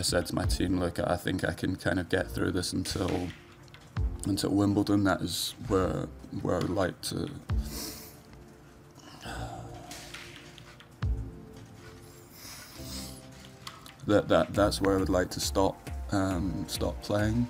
I said to my team, look, I think I can kind of get through this until Wimbledon. That is where I would like to. That's where I would like to stop playing.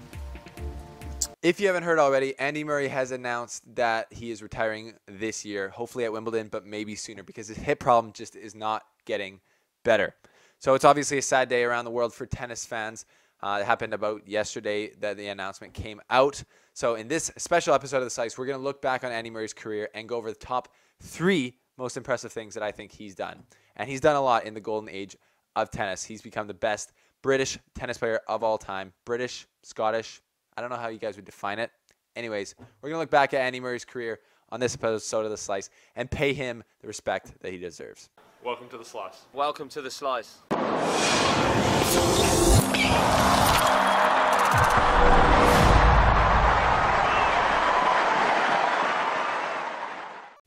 If you haven't heard already, Andy Murray has announced that he is retiring this year, hopefully at Wimbledon, but maybe sooner because his hip problem just is not getting better. So it's obviously a sad day around the world for tennis fans. It happened about yesterday that the announcement came out. So in this special episode of The Slice, we're going to look back on Andy Murray's career and go over the top 3 most impressive things that I think he's done. And he's done a lot in the golden age of tennis. He's become the best British tennis player of all time. British, Scottish, I don't know how you guys would define it. Anyways, we're going to look back at Andy Murray's career on this episode of The Slice and pay him the respect that he deserves. Welcome to The Slice. Welcome to The Slice.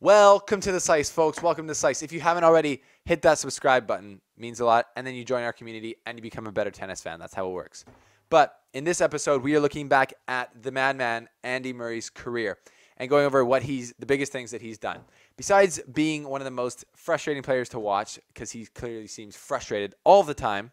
Welcome to The Slice, folks. Welcome to The Slice. If you haven't already, hit that subscribe button. It means a lot. And then you join our community and you become a better tennis fan. That's how it works. But in this episode, we are looking back at the madman, Andy Murray's career and going over the biggest things that he's done. Besides being one of the most frustrating players to watch, because he clearly seems frustrated all the time,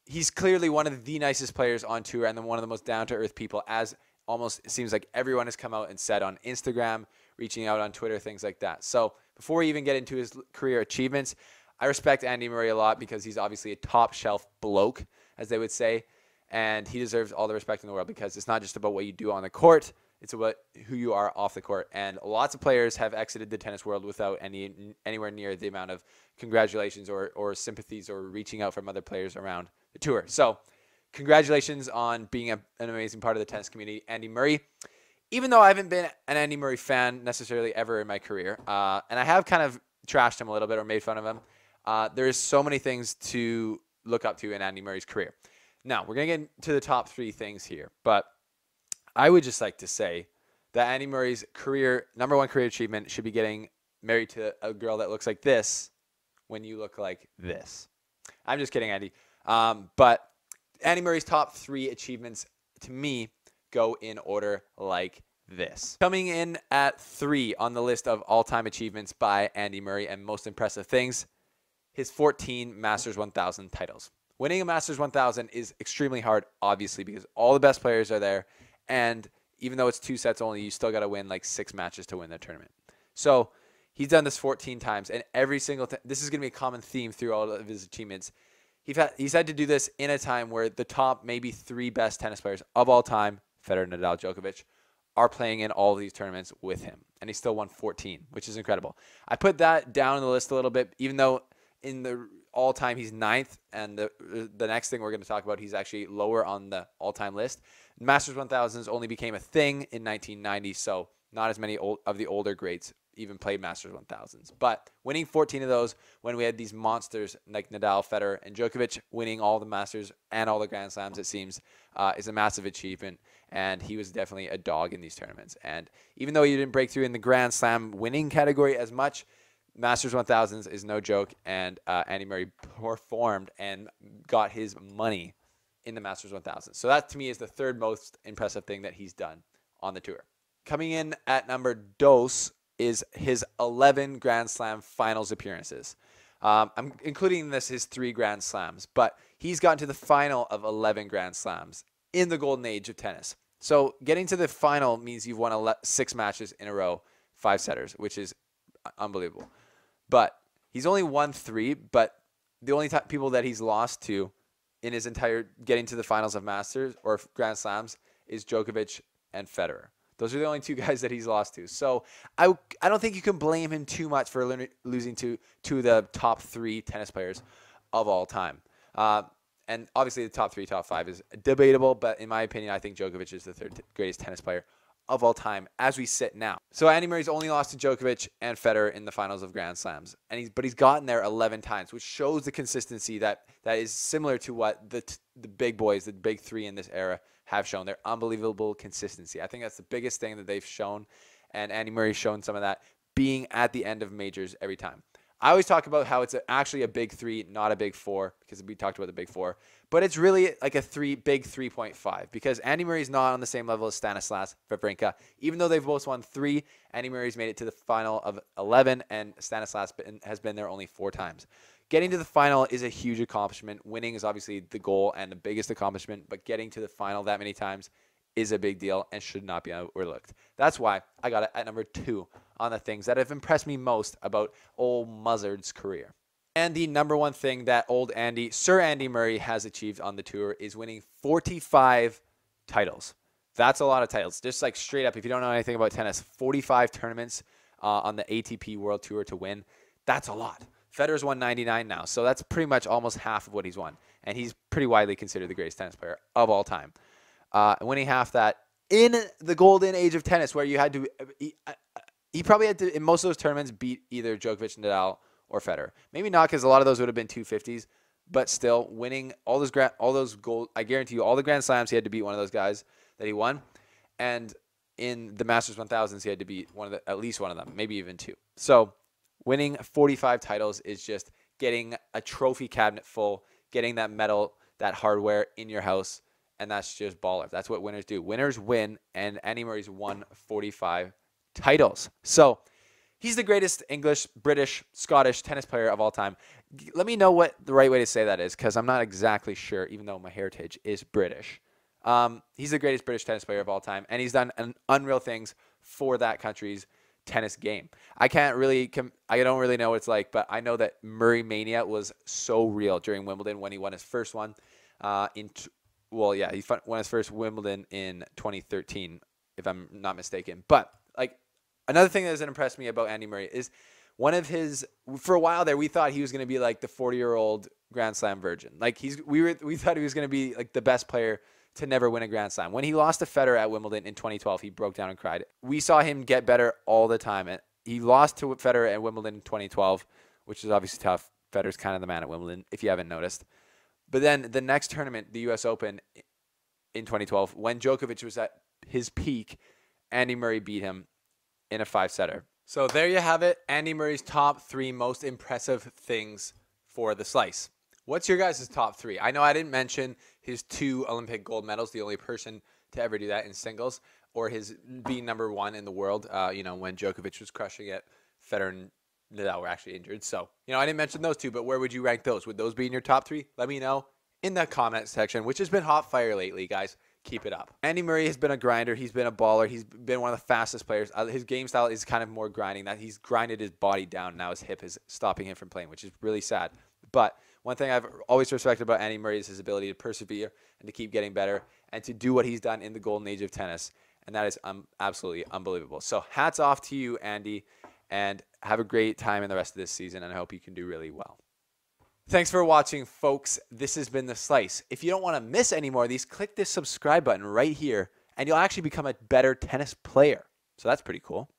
he's clearly one of the nicest players on tour and then one of the most down-to-earth people, as almost it seems like everyone has come out and said on Instagram, reaching out on Twitter, things like that. So before we even get into his career achievements, I respect Andy Murray a lot because he's obviously a top-shelf bloke, as they would say, and he deserves all the respect in the world because it's not just about what you do on the court, it's about who you are off the court. And lots of players have exited the tennis world without anywhere near the amount of congratulations or sympathies or reaching out from other players around the tour. So congratulations on being an amazing part of the tennis community, Andy Murray. Even though I haven't been an Andy Murray fan necessarily ever in my career, and I have kind of trashed him a little bit or made fun of him, there's so many things to look up to in Andy Murray's career. Now, we're going to get into the top 3 things here, but I would just like to say that Andy Murray's #1 career achievement should be getting married to a girl that looks like this when you look like this. I'm just kidding, Andy. But Andy Murray's top 3 achievements, to me, go in order like this. Coming in at 3 on the list of all-time achievements by Andy Murray and most impressive things, his 14 Masters 1000 titles. Winning a Masters 1000 is extremely hard, obviously, because all the best players are there. And even though it's 2 sets only, you still got to win like 6 matches to win the tournament. So he's done this 14 times. And every single this is going to be a common theme through all of his achievements. He's had to do this in a time where the top maybe 3 best tennis players of all time, Federer, Nadal, Djokovic, are playing in all of these tournaments with him. And he still won 14, which is incredible. I put that down the list a little bit, even though in the all-time he's 9th, and the next thing we're going to talk about, he's actually lower on the all-time list. Masters 1000s only became a thing in 1990, so not as many of the older greats even played Masters 1000s. But winning 14 of those when we had these monsters like Nadal, Federer, and Djokovic winning all the Masters and all the Grand Slams, it seems, is a massive achievement. And he was definitely a dog in these tournaments. And even though he didn't break through in the Grand Slam winning category as much, Masters 1000s is no joke. And Andy Murray performed and got his money in the Masters 1000. So that, to me, is the 3rd most impressive thing that he's done on the tour. Coming in at number 2 is his 11 Grand Slam finals appearances. I'm including his 3 Grand Slams, but he's gotten to the final of 11 Grand Slams in the golden age of tennis. So getting to the final means you've won 6 matches in a row, 5-setters, which is unbelievable. But he's only won 3, but the only people that he's lost to in his entire getting to the finals of Masters or Grand Slams is Djokovic and Federer. Those are the only 2 guys that he's lost to. So I don't think you can blame him too much for losing to the top 3 tennis players of all time. And obviously the top 3, top 5 is debatable, but in my opinion, I think Djokovic is the 3rd greatest tennis player of all time as we sit now. So Andy Murray's only lost to Djokovic and Federer in the finals of Grand Slams, but he's gotten there 11 times, which shows the consistency that is similar to what the big boys, the big 3 in this era, have shown. Their unbelievable consistency. I think that's the biggest thing that they've shown, and Andy Murray's shown some of that, being at the end of majors every time. I always talk about how it's actually a big 3, not a big 4, because we talked about the big 4. But it's really like a big 3.5, because Andy Murray's not on the same level as Stanislas Wawrinka. Even though they've both won 3, Andy Murray's made it to the final of 11, and Stanislas has been there only 4 times. Getting to the final is a huge accomplishment. Winning is obviously the goal and the biggest accomplishment, but getting to the final that many times is a big deal and should not be overlooked. That's why I got it at number 2 on the things that have impressed me most about old Muzzard's career. And the number one thing that Sir Andy Murray has achieved on the tour is winning 45 titles. That's a lot of titles. Just like straight up, if you don't know anything about tennis, 45 tournaments on the ATP World Tour to win. That's a lot. Federer's won 99 now, so that's pretty much almost half of what he's won. And he's pretty widely considered the greatest tennis player of all time. Winning half that in the golden age of tennis, where you had to, he probably had to, in most of those tournaments, beat either Djokovic, Nadal, or Federer. Maybe not, because a lot of those would have been 250s, but still winning all those gold. I guarantee you, all the Grand Slams, he had to beat one of those guys that he won, and in the Masters 1000s, he had to beat at least one of them, maybe even 2. So winning 45 titles is just getting a trophy cabinet full, getting that medal, that hardware in your house, and that's just baller. That's what winners do. Winners win, and Andy Murray's won 45 titles. So he's the greatest English, British, Scottish tennis player of all time. Let me know what the right way to say that is, because I'm not exactly sure, even though my heritage is British. He's the greatest British tennis player of all time, and he's done unreal things for that country's tennis game. I don't really know what it's like, but I know that Murray Mania was so real during Wimbledon when he won his first one. He won his first Wimbledon in 2013, if I'm not mistaken. But like another thing that has impressed me about Andy Murray is for a while there, we thought he was going to be like the 40-year-old Grand Slam virgin. Like we thought he was going to be like the best player to never win a Grand Slam. When he lost to Federer at Wimbledon in 2012, he broke down and cried. We saw him get better all the time. And he lost to Federer at Wimbledon in 2012, which is obviously tough. Federer's kind of the man at Wimbledon, if you haven't noticed. But then the next tournament, the U.S. Open in 2012, when Djokovic was at his peak, Andy Murray beat him in a 5-setter. So there you have it, Andy Murray's top 3 most impressive things for the slice. What's your guys' top 3? I know I didn't mention his 2 Olympic gold medals, the only person to ever do that in singles, or his being number 1 in the world, when Djokovic was crushing it, Federer and Nadal were actually injured. So, I didn't mention those 2, but where would you rank those? Would those be in your top 3? Let me know in the comment section, which has been hot fire lately, guys. Keep it up. Andy Murray has been a grinder. He's been a baller. He's been one of the fastest players. His game style is kind of more grinding. That he's grinded his body down. Now his hip is stopping him from playing, which is really sad. But one thing I've always respected about Andy Murray is his ability to persevere and to keep getting better and to do what he's done in the golden age of tennis. And that is absolutely unbelievable. So hats off to you, Andy, and have a great time in the rest of this season, and I hope you can do really well. Thanks for watching, folks. This has been The Slice. If you don't want to miss any more of these, click this subscribe button right here, and you'll actually become a better tennis player. So that's pretty cool.